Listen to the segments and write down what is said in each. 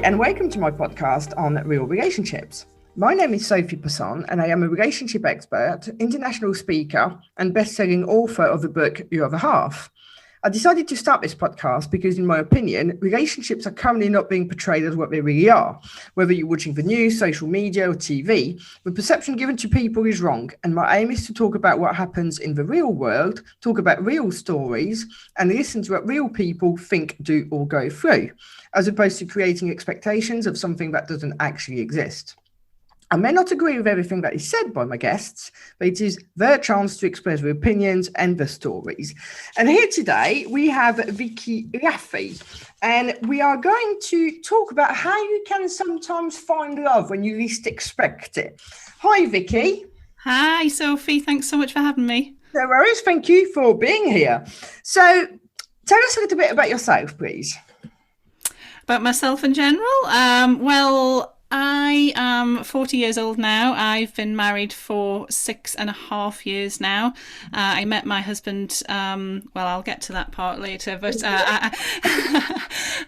and welcome to my podcast on real relationships. My name is Sophie Passon, and I am a relationship expert, international speaker, and best-selling author of the book Your Other Half. I decided to start this podcast because, in my opinion, relationships are currently not being portrayed as what they really are. Whether you're watching the news, social media, or TV, the perception given to people is wrong. And my aim is to talk about what happens in the real world, talk about real stories, and listen to what real people think, do, or go through, as opposed to creating expectations of something that doesn't actually exist. I may not agree with everything that is said by my guests, but it is their chance to express their opinions and their stories. And here today, we have Vicky Raffi, and we are going to talk about how you can sometimes find love when you least expect it. Hi, Vicky. Hi, Sophie. Thanks so much for having me. No worries. Thank you for being here. So tell us a little bit about yourself, please. About myself in general? I am 40 years old now. I've been married for 6.5 years now. I met my husband, I'll get to that part later, but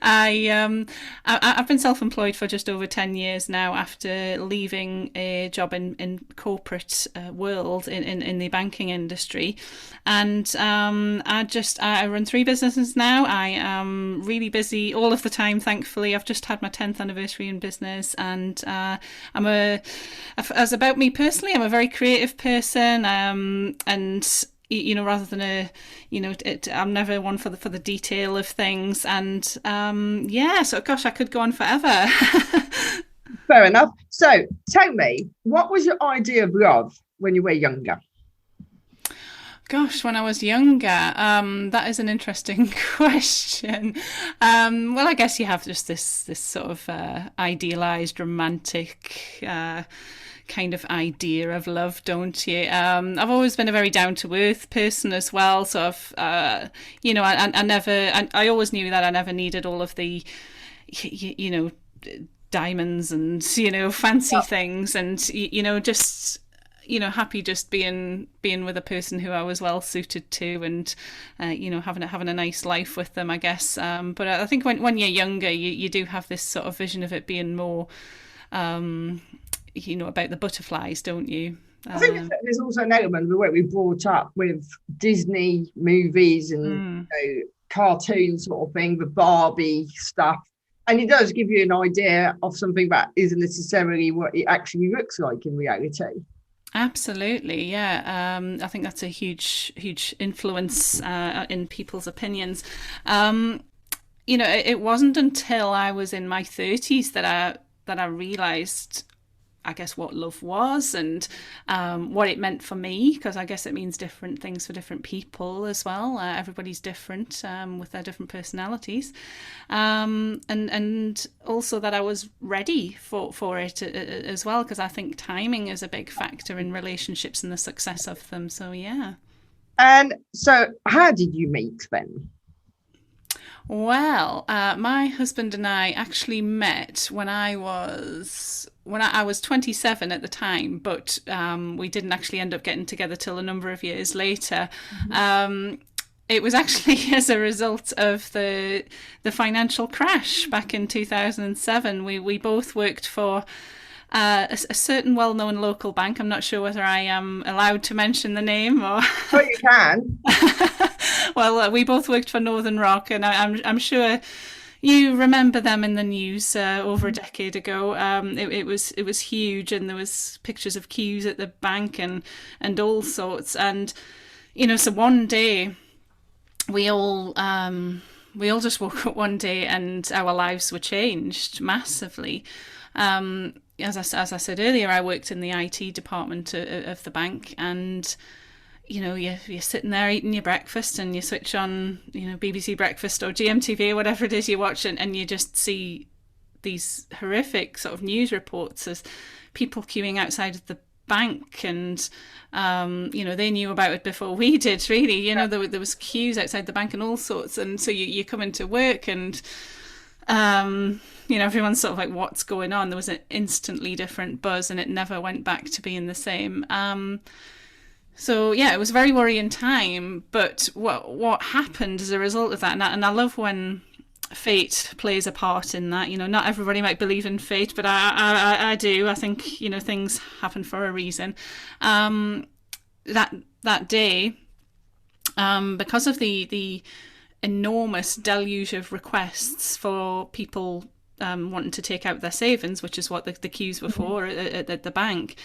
I've been self-employed for just over 10 years now after leaving a job in corporate world in the banking industry. And I run 3 businesses now. I am really busy all of the time, thankfully. I've just had my 10th anniversary in business, and as about me personally, I'm a very creative person, and rather than I'm never one for the detail of things, and so gosh, I could go on forever. Fair enough. So tell me, what was your idea of love when you were younger? Gosh, when I was younger, that is an interesting question. I guess you have just this sort of idealized, romantic kind of idea of love, don't you? I've always been a very down-to-earth person as well. So I always knew that I never needed all of the, diamonds and fancy things, and just. Happy just being with a person who I was well suited to, and having a nice life with them, I guess. But I think when you're younger, you do have this sort of vision of it being more, about the butterflies, don't you? I think there's also an element of the way we brought up with Disney movies and cartoon sort of thing, the Barbie stuff. And it does give you an idea of something that isn't necessarily what it actually looks like in reality. Absolutely, yeah. I think that's a huge influence in people's opinions. It wasn't until I was in my 30s that I realised, I guess, what love was, and what it meant for me, because I guess it means different things for different people as well. Everybody's different with their different personalities, and also that I was ready for it as well, because I think timing is a big factor in relationships and the success of them. So yeah. And so, how did you meet then? Well, my husband and I actually met when I was 27 at the time, but we didn't actually end up getting together till a number of years later. Mm-hmm. It was actually as a result of the financial crash back in 2007. We both worked for a certain well-known local bank. I'm not sure whether I am allowed to mention the name or. Oh, you can. Well, we both worked for Northern Rock, and I'm sure you remember them in the news over a decade ago. It was huge, and there was pictures of queues at the bank and all sorts. And so one day we all just woke up one day, and our lives were changed massively. As I said earlier, I worked in the IT department of the bank, and you're sitting there eating your breakfast, and you switch on, BBC Breakfast or GMTV or whatever it is you watch, and you just see these horrific sort of news reports as people queuing outside of the bank, and they knew about it before we did, really. There was queues outside the bank and all sorts, and so you come into work, and everyone's sort of like, what's going on? There was an instantly different buzz, and it never went back to being the same. So yeah, it was a very worrying time. But what happened as a result of that, and I love when fate plays a part in that. Not everybody might believe in fate, but I do. I think things happen for a reason. That day, because of the enormous deluge of requests for people wanting to take out their savings, which is what the queues were for at the bank.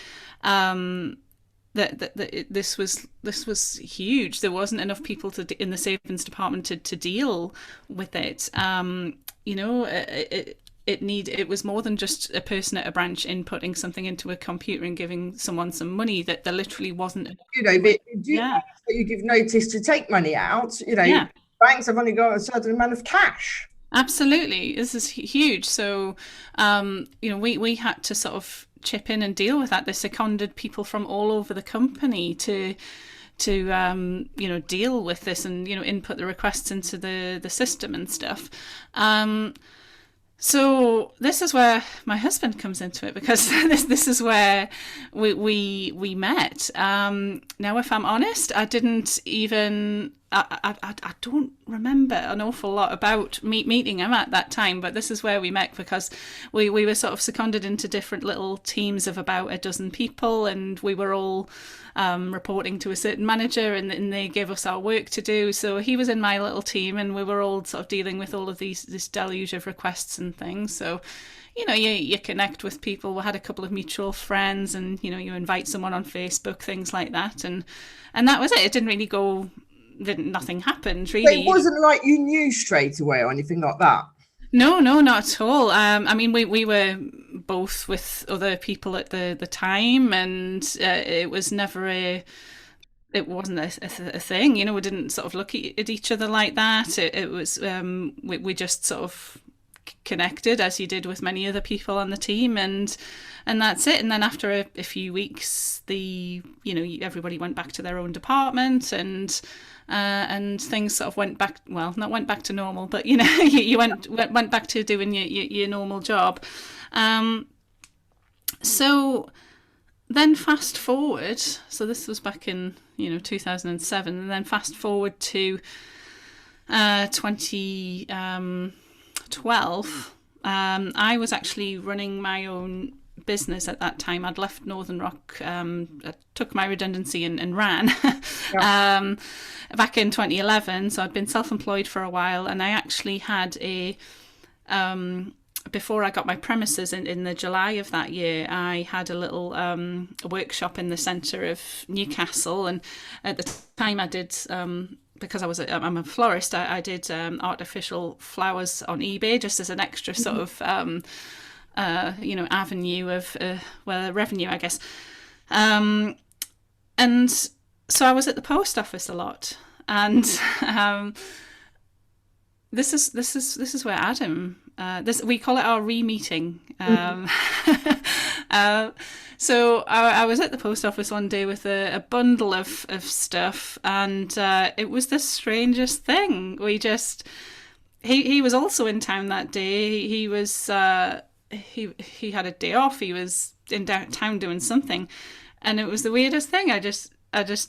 This was huge. There wasn't enough people in the savings department to deal with it. It was more than just a person at a branch inputting something into a computer and giving someone some money. That there literally wasn't. But you give notice to take money out. Banks have only got a certain amount of cash. Absolutely, this is huge. So, we had to sort of chip in and deal with that. They seconded people from all over the company to deal with this and input the requests into the system and stuff. So this is where my husband comes into it, because this is where we met. Now, if I'm honest, I didn't even. I don't remember an awful lot about meeting him at that time, but this is where we met, because we were sort of seconded into different little teams of about a dozen people, and we were all reporting to a certain manager, and they gave us our work to do. So he was in my little team, and we were all sort of dealing with all of this deluge of requests and things. So you connect with people. We had a couple of mutual friends, and you invite someone on Facebook, things like that, and that was it. It didn't really go. Nothing happened really. But it wasn't like you knew straight away or anything like that. No, not at all. I mean, we were both with other people at the time, and it was never it wasn't a thing. We didn't sort of look at each other like that. It was we just sort of connected, as you did with many other people on the team, and that's it. And then after a few weeks, everybody went back to their own department, and things sort of went back. Well, not went back to normal, but you went back to doing your normal job. So then fast forward. So this was back in 2007, and then fast forward to 2012. I was actually running my own business at that time. I'd left Northern Rock, I took my redundancy and ran back in 2011. So I'd been self-employed for a while, and I actually had before I got my premises in the July of that year, I had a little workshop in the centre of Newcastle, and at the time I did. Because I'm a florist, I did artificial flowers on eBay just as an extra sort of avenue of revenue, I guess. And so I was at the post office a lot, and this is where Adam. We call it our re-meeting. So I was at the post office one day with a bundle of stuff, and it was the strangest thing. He was also in town that day. He was he had a day off. He was in downtown doing something, and it was the weirdest thing. I just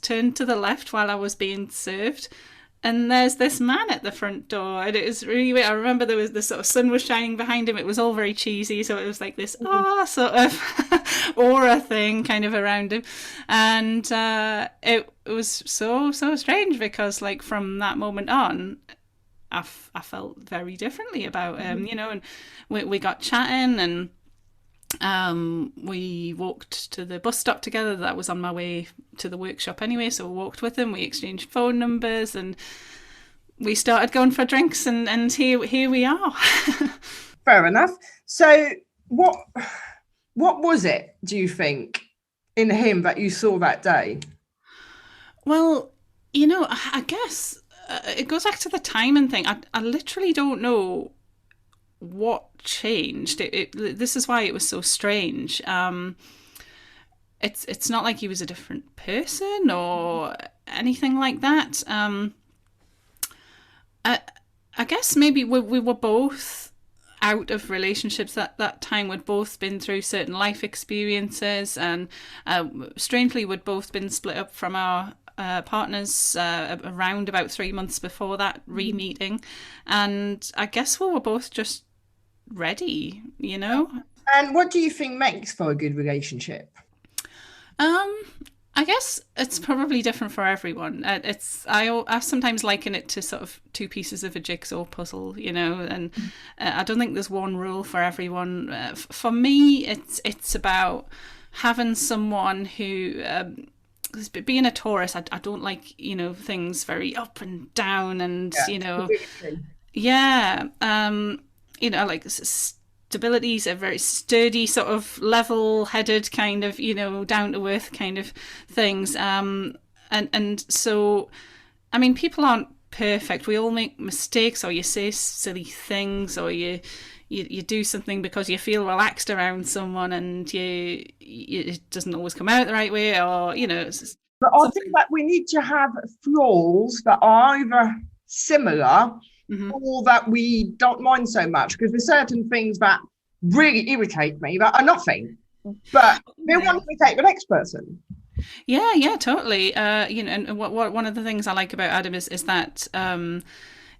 turned to the left while I was being served, and there's this man at the front door, and it was really weird. I remember there was the sort of sun was shining behind him. It was all very cheesy, so it was like this sort of aura thing kind of around him, and it was so strange, because like from that moment on, I felt very differently about him, and we got chatting, and we walked to the bus stop together. That was on my way to the workshop anyway, so we walked with him. We exchanged phone numbers, and we started going for drinks, and here we are. Fair enough. So what was it, do you think, in him that you saw that day? Well, I guess it goes back to the timing thing. I literally don't know what changed. This is why it was so strange. It's not like he was a different person or anything like that. I guess maybe we were both out of relationships at that time. We'd both been through certain life experiences, and strangely we'd both been split up from our partners around about 3 months before that re-meeting, and I guess we were both just ready, you know. And what do you think makes for a good relationship? Um, I guess it's probably different for everyone. I sometimes liken it to sort of two pieces of a jigsaw puzzle, you know, and I don't think there's one rule for everyone. For me, it's about having someone who. 'Cause being a Taurus, I don't like, you know, things very up and down, and Yeah, you know, stability. yeah, you know, like stability is a very sturdy, sort of level-headed kind of, you know, down to earth kind of things. And so, I mean, people aren't perfect. We all make mistakes, or you say silly things, or you do something because you feel relaxed around someone, and it doesn't always come out the right way, or you know, But I think something. that we need to have flaws that are either similar Mhm. or that we don't mind so much, because there's certain things that really irritate me that are nothing, but they Yeah. won't irritate the next person. Yeah, yeah, totally. You know, and what one of the things I like about Adam is that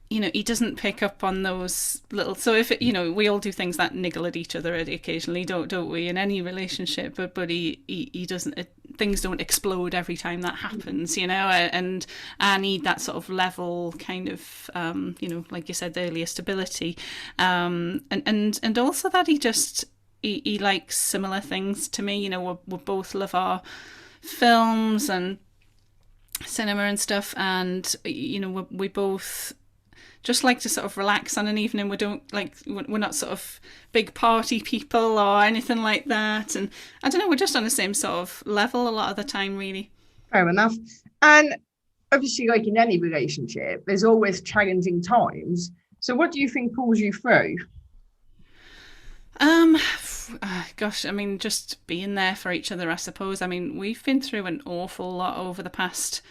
you know, he doesn't pick up on those little. So if it, you know, we all do things that niggle at each other occasionally, don't we? In any relationship, but he doesn't. Things don't explode every time that happens, you know. And I need that sort of level, kind of, you know, like you said earlier, stability, and also that he likes similar things to me. You know, we both love our films and cinema and stuff, and you know, we both just like to sort of relax on an evening. We don't like, we're not sort of big party people or anything like that. And I don't know, we're just on the same sort of level a lot of the time, really. Fair enough. And obviously, like in any relationship, there's always challenging times. So, what do you think pulls you through? Um, Gosh, I mean, just being there for each other, I suppose. I mean, we've been through an awful lot over the past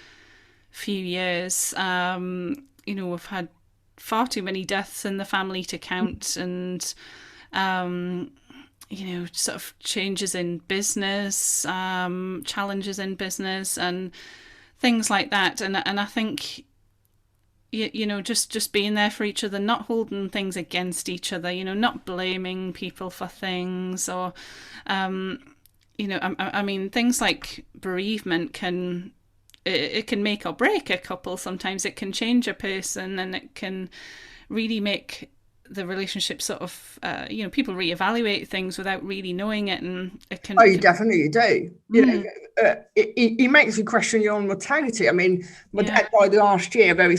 few years. You know, we've had far too many deaths in the family to count, and um, you know, sort of changes in business, challenges in business, and things like that. And I think you know, just being there for each other, not holding things against each other, you know, not blaming people for things, or um, you know, I mean, things like bereavement it can make or break a couple. Sometimes it can change a person, and it can really make the relationship sort of, you know, people reevaluate things without really knowing it, and Oh, you can definitely do. You know, mm, it makes you question your own mortality. I mean, my yeah, dad died last year very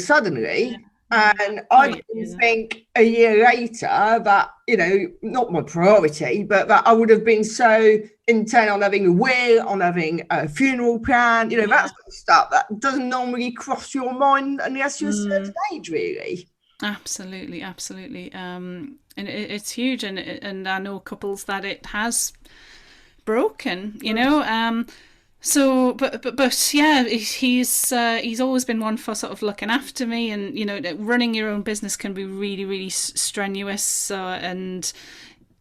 yeah, suddenly, yeah. and I Sorry to didn't hear that. think a year later that, you know, not my priority, but that I would have been so intent on having a will, on having a funeral plan, you know, that Yeah. sort of stuff that doesn't normally cross your mind unless you're a certain Mm. age, really. Absolutely, absolutely. And it's huge, and I know couples that it has broken. You know, so but yeah, he's always been one for sort of looking after me, and you know, running your own business can be really really strenuous, and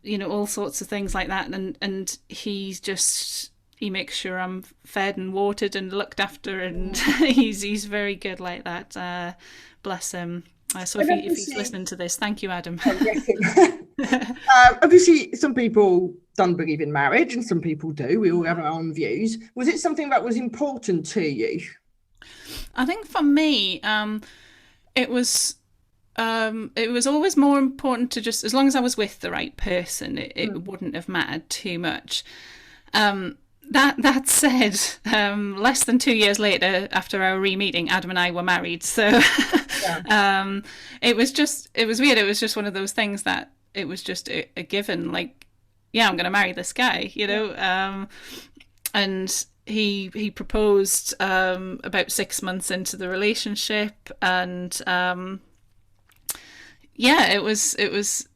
you know, all sorts of things like that, and he makes sure I'm fed and watered and looked after, and he's very good like that. Bless him. So And if he's obviously, listening to this, thank you, Adam. I'm guessing. Obviously, some people don't believe in marriage, and some people do. We all have our own views. Was it something that was important to you? I think for me, it was it was always more important to just, as long as I was with the right person, it wouldn't have mattered too much. Um, that said, less than 2 years later, after our re-meeting, Adam and I were married. So Yeah. it was weird. It was just one of those things that it was just a given. Like, yeah, I'm going to marry this guy, you know. And he proposed about 6 months into the relationship, and yeah, it was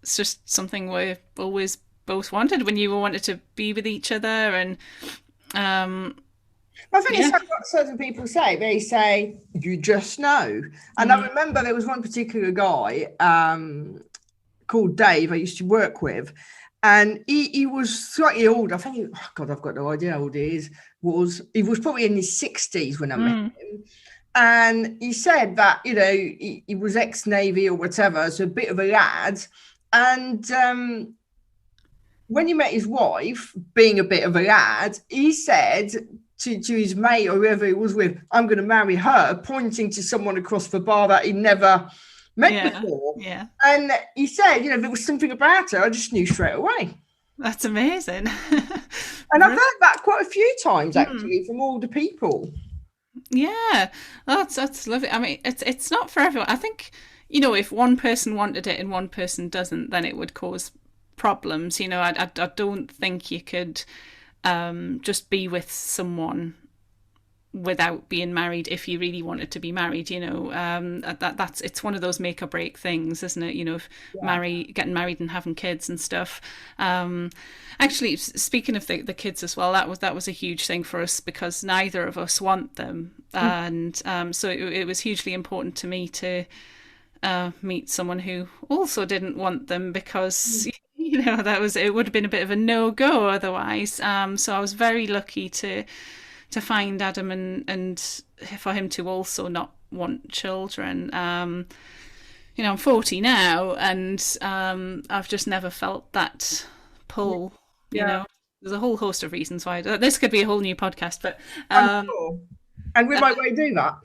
just something we always both wanted. When you wanted to be with each other, and um, I think it's yeah. like what certain people say. They say, you just know. And I Mm, remember there was one particular guy called Dave I used to work with. and he was slightly old. I think, oh God, I've got no idea how old he is. He was probably in his 60s when I met him. And he said that, he was ex-Navy or whatever, so a bit of a lad. And when he met his wife, being a bit of a lad, he said to his mate or whoever he was with, I'm going to marry her, pointing to someone across the bar that he never met before. Yeah. And he said, there was something about her, I just knew straight away. That's amazing. And I've heard that quite a few times, actually, from older people. Yeah, that's lovely. I mean, it's not for everyone. I think, if one person wanted it and one person doesn't, then it would cause problems. I don't think you could just be with someone without being married if you really wanted to be married. It's one of those make or break things, isn't it? If getting married and having kids and stuff. Actually, speaking of the kids as well, that was a huge thing for us because neither of us want them, and so it was hugely important to me to meet someone who also didn't want them because it would have been a bit of a no-go otherwise. So I was very lucky to find Adam and for him to also not want children. I'm 40 now, and I've just never felt that pull. There's a whole host of reasons why. This could be a whole new podcast, but sure. And we might way do that.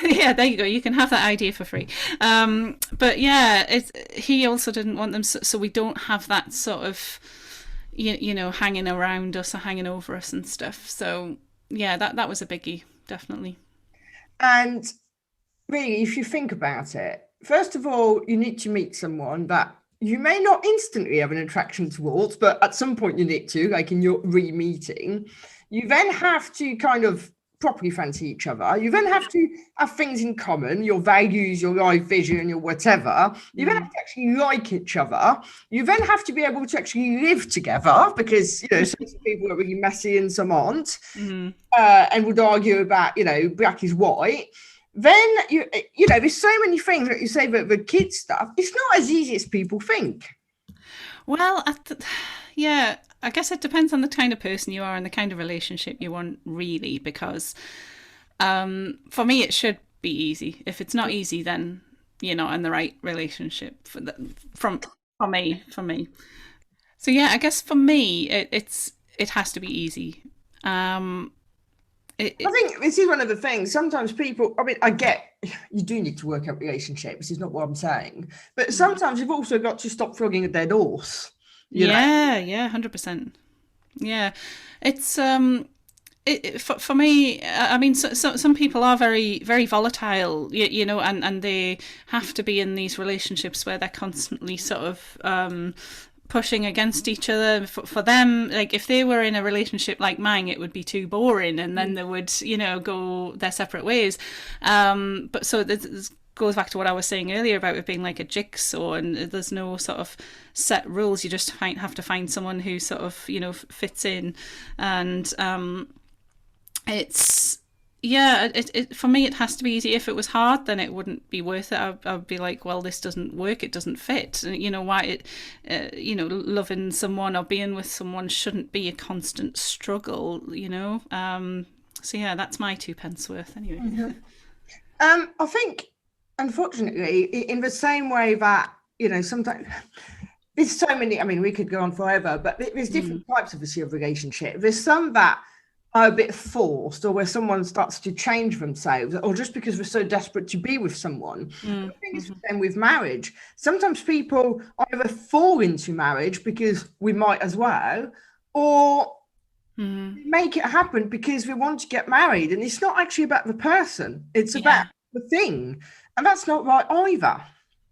Yeah, there you go. You can have that idea for free. But yeah, he also didn't want them, so we don't have that sort of hanging around us or hanging over us and stuff. So yeah, that was a biggie, definitely. And really, if you think about it, first of all, you need to meet someone that you may not instantly have an attraction towards, but at some point you need to, like in your re-meeting. You then have to kind of properly fancy each other. You then have to have things in common, your values, your life vision, your whatever. You then have to actually like each other. You then have to be able to actually live together because, some people are really messy and some aren't, and would argue about, black is white. Then, there's so many things that you say about the kids stuff. It's not as easy as people think. Well, yeah, I guess it depends on the kind of person you are and the kind of relationship you want, really, because for me, it should be easy. If it's not easy, then you're not in the right relationship for me. So yeah, I guess for me, it has to be easy. I think this is one of the things. Sometimes people, I get you do need to work out relationships. This is not what I'm saying. But sometimes you've also got to stop flogging a dead horse. Yeah, 100%. Yeah. It's for me, I mean, some people are very, very volatile, and they have to be in these relationships where they're constantly sort of pushing against each other. For them, like if they were in a relationship like mine, it would be too boring, and then they would, go their separate ways. But so this goes back to what I was saying earlier about it being like a jigsaw, and there's no sort of set rules. You just have to find someone who sort of fits in, and it's. Yeah, it for me, it has to be easy. If it was hard, then it wouldn't be worth it. I'd be like, well, this doesn't work. It doesn't fit. And why loving someone or being with someone shouldn't be a constant struggle, So yeah, that's my 2 pence worth anyway. Mm-hmm. I think, unfortunately, in the same way that, sometimes there's so many, we could go on forever, but there's different types of a relationship. There's some that are a bit forced, or where someone starts to change themselves, or just because we're so desperate to be with someone. I think it's the same with marriage. Sometimes people either fall into marriage because we might as well, or make it happen because we want to get married. And it's not actually about the person, it's about the thing. And that's not right either.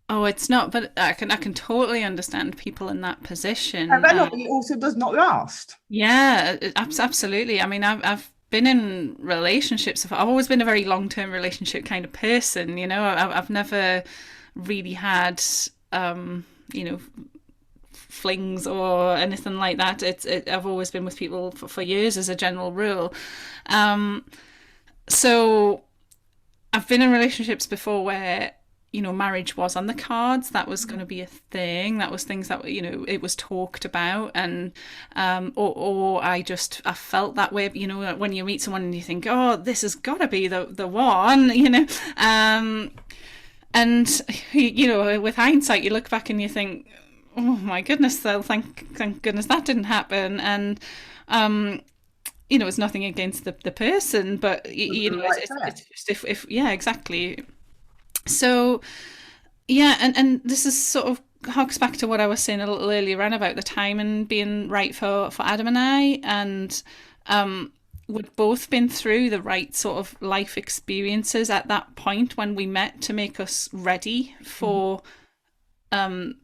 Oh, it's not, but I can totally understand people in that position. And then it also does not last. Yeah, absolutely. I mean, I've been in relationships. I've always been a very long-term relationship kind of person. I've never really had, flings or anything like that. I've always been with people for years as a general rule. So I've been in relationships before where marriage was on the cards. That was going to be a thing. That was things that, it was talked about. And, or I felt that way, when you meet someone and you think, oh, this has got to be the one, and, with hindsight, you look back and you think, oh my goodness, though, thank goodness that didn't happen. And, it's nothing against the person, but, it's just if yeah, exactly. So, yeah, and this is sort of harks back to what I was saying a little earlier on about the timing being right for Adam and I, and we'd both been through the right sort of life experiences at that point when we met to make us ready for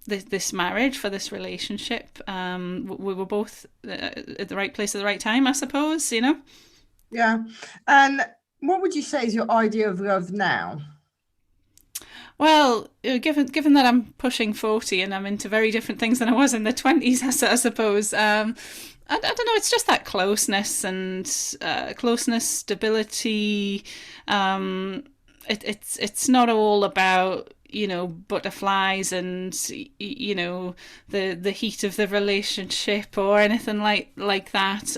this marriage, for this relationship. We were both at the right place at the right time, I suppose, Yeah. And what would you say is your idea of love now? Well, given that I'm pushing 40 and I'm into very different things than I was in the 20s, I suppose. I don't know. It's just that closeness and stability. It's not all about butterflies and the heat of the relationship or anything like that.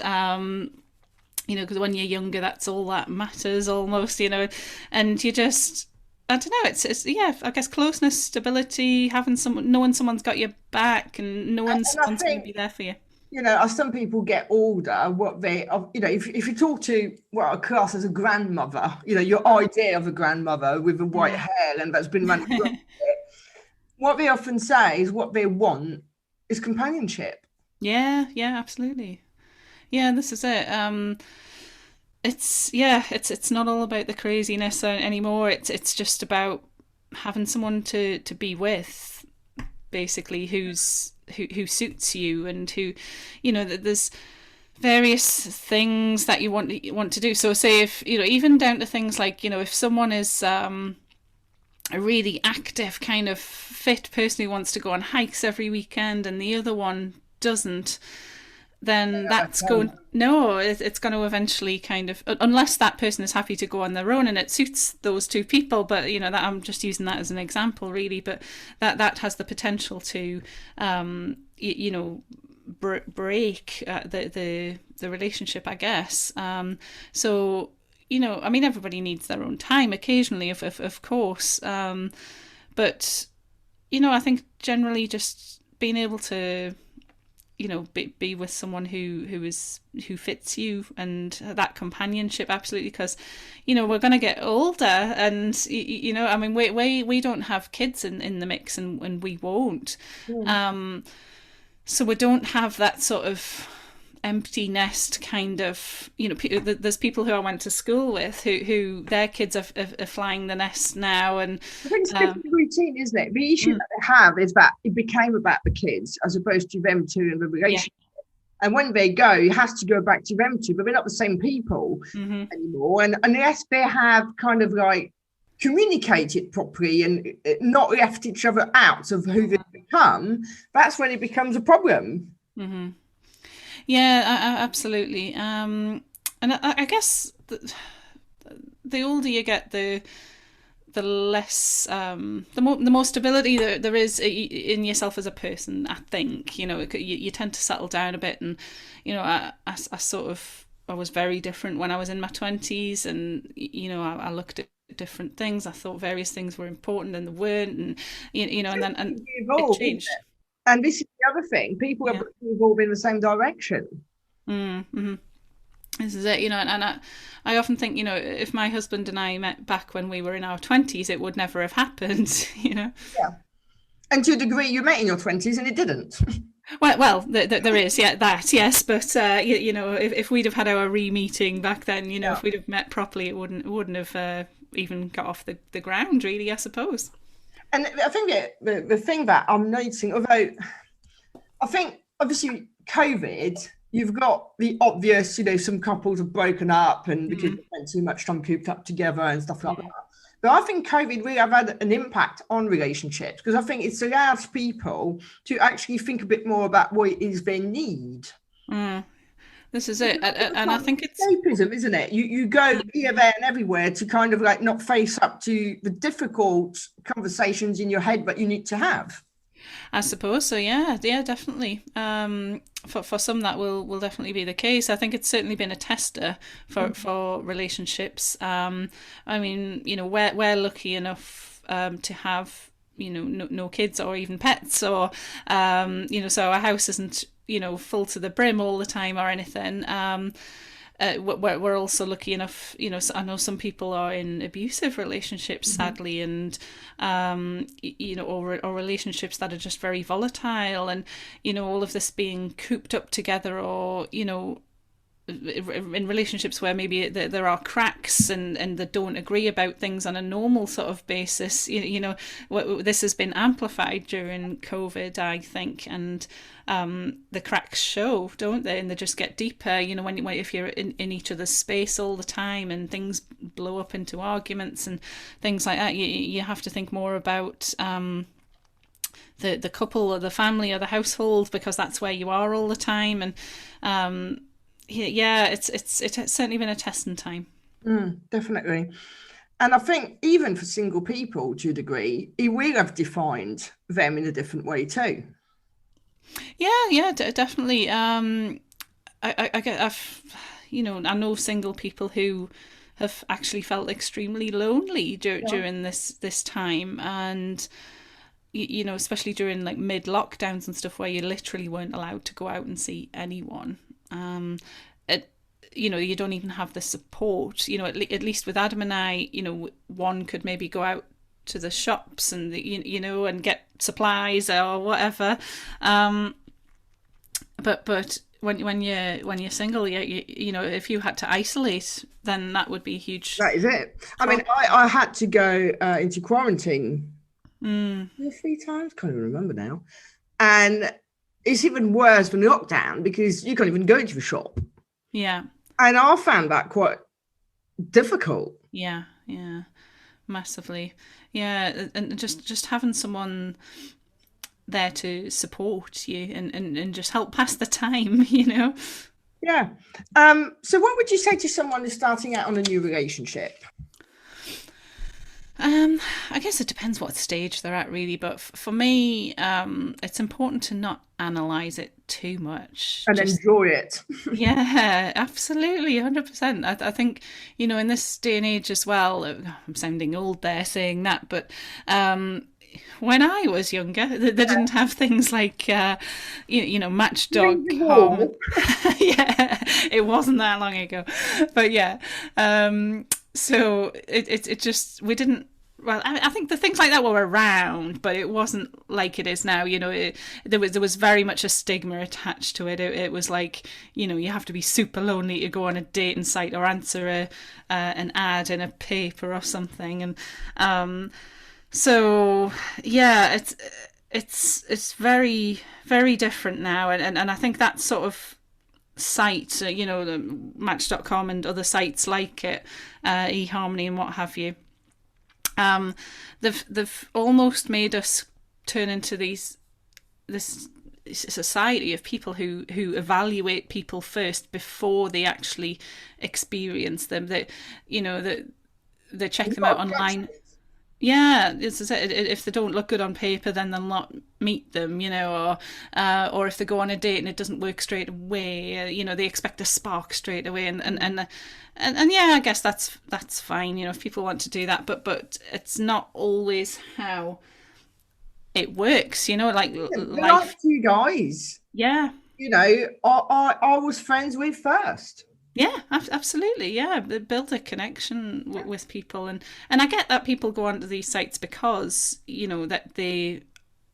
Because when you're younger, that's all that matters almost. And you just. I don't know. It's yeah. I guess closeness, stability, knowing someone's got your back, and knowing someone's going to be there for you. As some people get older, what they, if you talk to a class as a grandmother, your idea of a grandmother with the white hair and that's been around, what they often say is what they want is companionship. Yeah, absolutely. Yeah, this is it. It's not all about the craziness anymore. It's just about having someone to be with, basically, who suits you and who, there's various things that you want to do. So say if even down to things like if someone is a really active kind of fit person who wants to go on hikes every weekend and the other one doesn't, then it's going to eventually kind of, unless that person is happy to go on their own and it suits those two people, but that I'm just using that as an example really, but that has the potential to break the relationship, I guess. So everybody needs their own time occasionally, of course, but I think generally just being able to be with someone who fits you and that companionship, absolutely, because we're going to get older and we don't have kids in the mix and we won't. So we don't have that sort of empty nest kind of, there's people who I went to school with who their kids are flying the nest now, and I think it's a routine, isn't it? The issue that they have is that it became about the kids as opposed to them two in the relationship. And when they go, it has to go back to them two, but they're not the same people anymore. And unless they have kind of like communicated properly and not left each other out of who they've become, that's when it becomes a problem. Yeah, absolutely. And I guess the older you get, the less, the more stability there is in yourself as a person. I think you tend to settle down a bit, and I was very different when I was in my 20s, and I looked at different things. I thought various things were important and they weren't, and and it changed. And this is the other thing: people are evolve in the same direction. This is it, and I often think, if my husband and I met back when we were in our 20s, it would never have happened, Yeah. And to a degree, you met in your 20s and it didn't. Well, there is, that, yes, but if we'd have had our re-meeting back then, if we'd have met properly, it wouldn't have even got off the ground, really, I suppose. And I think the thing that I'm noticing, although I think obviously COVID, you've got the obvious, some couples have broken up and because they spent too much time cooped up together and stuff like that. But I think COVID really have had an impact on relationships, because I think it's allowed people to actually think a bit more about what it is they need. This is it, and I think it's Escapism, isn't it? You go here, there, and everywhere to kind of like not face up to the difficult conversations in your head, but you need to have. I suppose so. Yeah, yeah, definitely. For some, that will definitely be the case. I think it's certainly been a tester for relationships. I mean, we're lucky enough to have no kids or even pets, or so our house isn't full to the brim all the time or anything. We're also lucky enough, I know some people are in abusive relationships, sadly, and or relationships that are just very volatile, and all of this being cooped up together, or in relationships where maybe there are cracks, and they don't agree about things on a normal sort of basis. This has been amplified during COVID, I think, and the cracks show, don't they? And they just get deeper. If you're in each other's space all the time, and things blow up into arguments and things like that, you have to think more about the couple or the family or the household, because that's where you are all the time. And yeah, it's certainly been a testing time. Definitely. And I think even for single people, to a degree, it will have defined them in a different way too. Yeah, definitely. I know single people who have actually felt extremely lonely during this time, and especially during like mid lockdowns and stuff, where you literally weren't allowed to go out and see anyone. You don't even have the support. At least with Adam and I, one could maybe go out to the shops and and get supplies or whatever. But when you're single, if you had to isolate, then that would be huge. That is it. I mean, I had to go into quarantine 3 times. Can't even remember now. And it's even worse than lockdown because you can't even go into the shop. Yeah. And I found that quite difficult. Yeah, massively. Yeah, and just having someone there to support you and just help pass the time, Yeah. So what would you say to someone who's starting out on a new relationship? I guess it depends what stage they're at, really. But for me, it's important to not analyze it too much and enjoy it. Yeah, absolutely, 100%. I think in this day and age as well. I'm sounding old there saying that, but when I was younger, they didn't have things like Match.com. Yeah, it wasn't that long ago, but yeah. So it just, we didn't. Well, I think the things like that were around, but it wasn't like it is now. There was very much a stigma attached to it. It was like, you have to be super lonely to go on a dating site or answer an ad in a paper or something. And so yeah, it's very, very different now. And I think that sort of site, the Match.com and other sites like it, eHarmony and what have you, they've almost made us turn into this society of people who evaluate people first before they actually experience them. They check them out online. Yeah, if they don't look good on paper, then they'll not meet them, or if they go on a date and it doesn't work straight away, they expect a spark straight away, and yeah, I guess that's fine, if people want to do that, but it's not always how it works, like life. Two guys. Yeah. I was friends with first. Yeah, absolutely. Yeah, build a connection with people, and I get that people go onto these sites because that they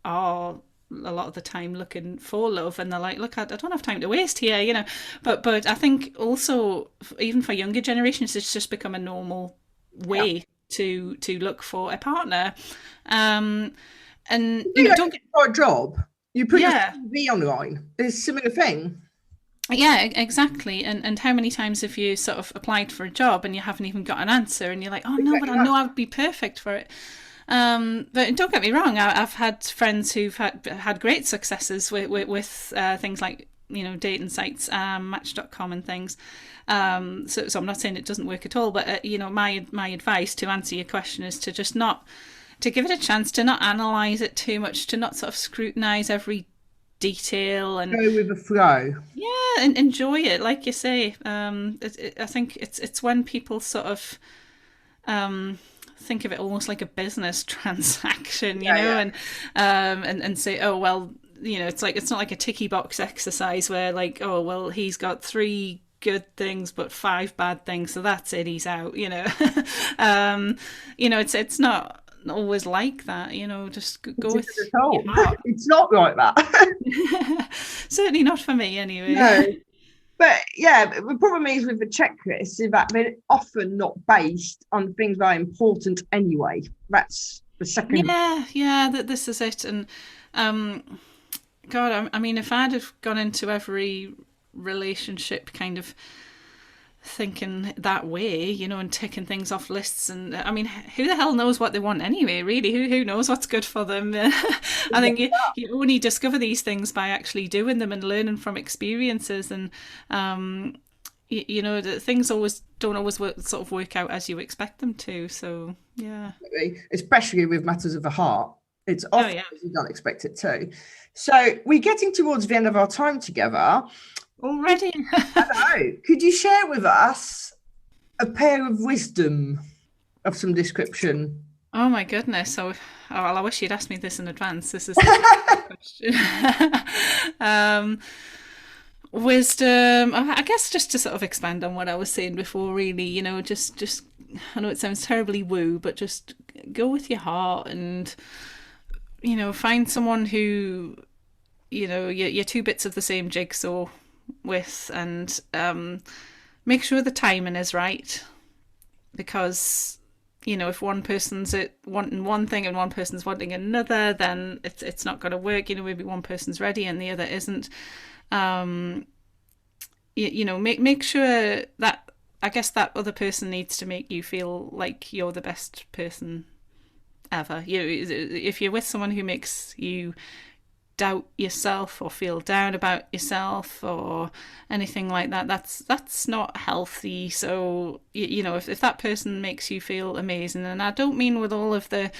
are a lot of the time looking for love, and they're like, look, I don't have time to waste here, But I think also even for younger generations, it's just become a normal way to look for a partner, and don't get for a job. You put your CV online. It's a similar thing. Yeah, exactly. And how many times have you sort of applied for a job and you haven't even got an answer, and you're like, oh no, but I know I would be perfect for it. But don't get me wrong, I've had friends who've had great successes with things like dating sites, Match.com and things. So I'm not saying it doesn't work at all, but my advice to answer your question is to just not to give it a chance, to not analyze it too much, to not sort of scrutinize every detail and go with the flow. Yeah, and enjoy it, like you say. I think it's when people sort of think of it almost like a business transaction, and say, oh well, it's not like a ticky box exercise where like, oh well, he's got 3 good things but 5 bad things, so that's it, he's out. It's not always like that. Just go with your heart. It's not like that. Certainly not for me anyway. No. But yeah, the problem is with the checklists is that they're often not based on things that are important anyway. That's the second. Yeah, this is it. And God, I mean, if I'd have gone into every relationship kind of thinking that way, and taking things off lists, and I mean, who the hell knows what they want anyway, really? Who knows what's good for them? I think you only discover these things by actually doing them and learning from experiences, and things don't always work out as you expect them to. So yeah, especially with matters of the heart, it's often you don't expect it to. So we're getting towards the end of our time together already. Hello. Could you share with us a pair of wisdom of some description? Oh my goodness. So I wish you'd asked me this in advance. This is a question. Wisdom, I guess, just to sort of expand on what I was saying before, really, just I know it sounds terribly woo, but just go with your heart and find someone who you're 2 bits of the same jigsaw with, and make sure the timing is right, because if one person's wanting one thing and one person's wanting another, then it's not going to work. Maybe one person's ready and the other isn't. Make sure that, I guess, that other person needs to make you feel like you're the best person ever. If you're with someone who makes you doubt yourself or feel down about yourself or anything like that, that's not healthy. So if that person makes you feel amazing, and I don't mean with all of the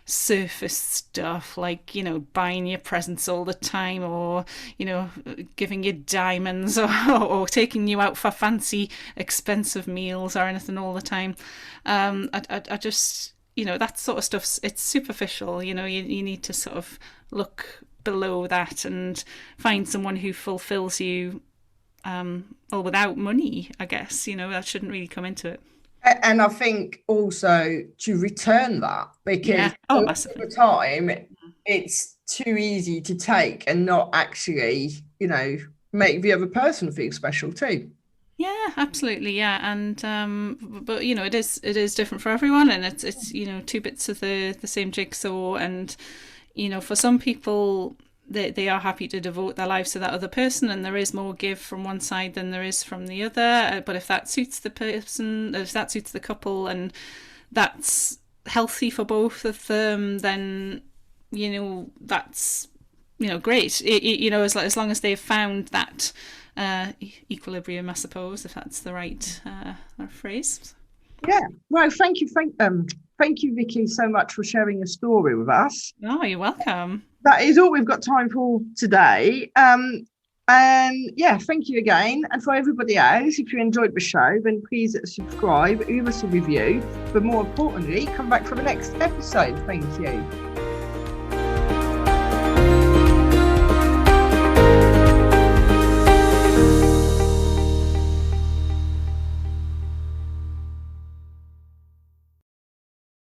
surface stuff like buying your presents all the time, or giving you diamonds, or taking you out for fancy expensive meals or anything all the time. I just that sort of stuff, it's superficial. You need to sort of look below that and find someone who fulfills you, without money, I guess. That shouldn't really come into it. And I think also to return that, because all the time it's too easy to take and not actually, make the other person feel special too. Yeah, absolutely. Yeah. And but it is different for everyone, and it's 2 bits of the same jigsaw. And for some people, they are happy to devote their lives to that other person, and there is more give from one side than there is from the other. But if that suits the person, if that suits the couple, and that's healthy for both of them, then that's great. As long as they've found that equilibrium, I suppose, if that's the right phrase. Yeah. Well, thank you, Vicky, so much for sharing your story with us. Oh, you're welcome. That is all we've got time for today. And yeah, thank you again. And for everybody else, if you enjoyed the show, then please subscribe, leave us a review, but more importantly, come back for the next episode. Thank you.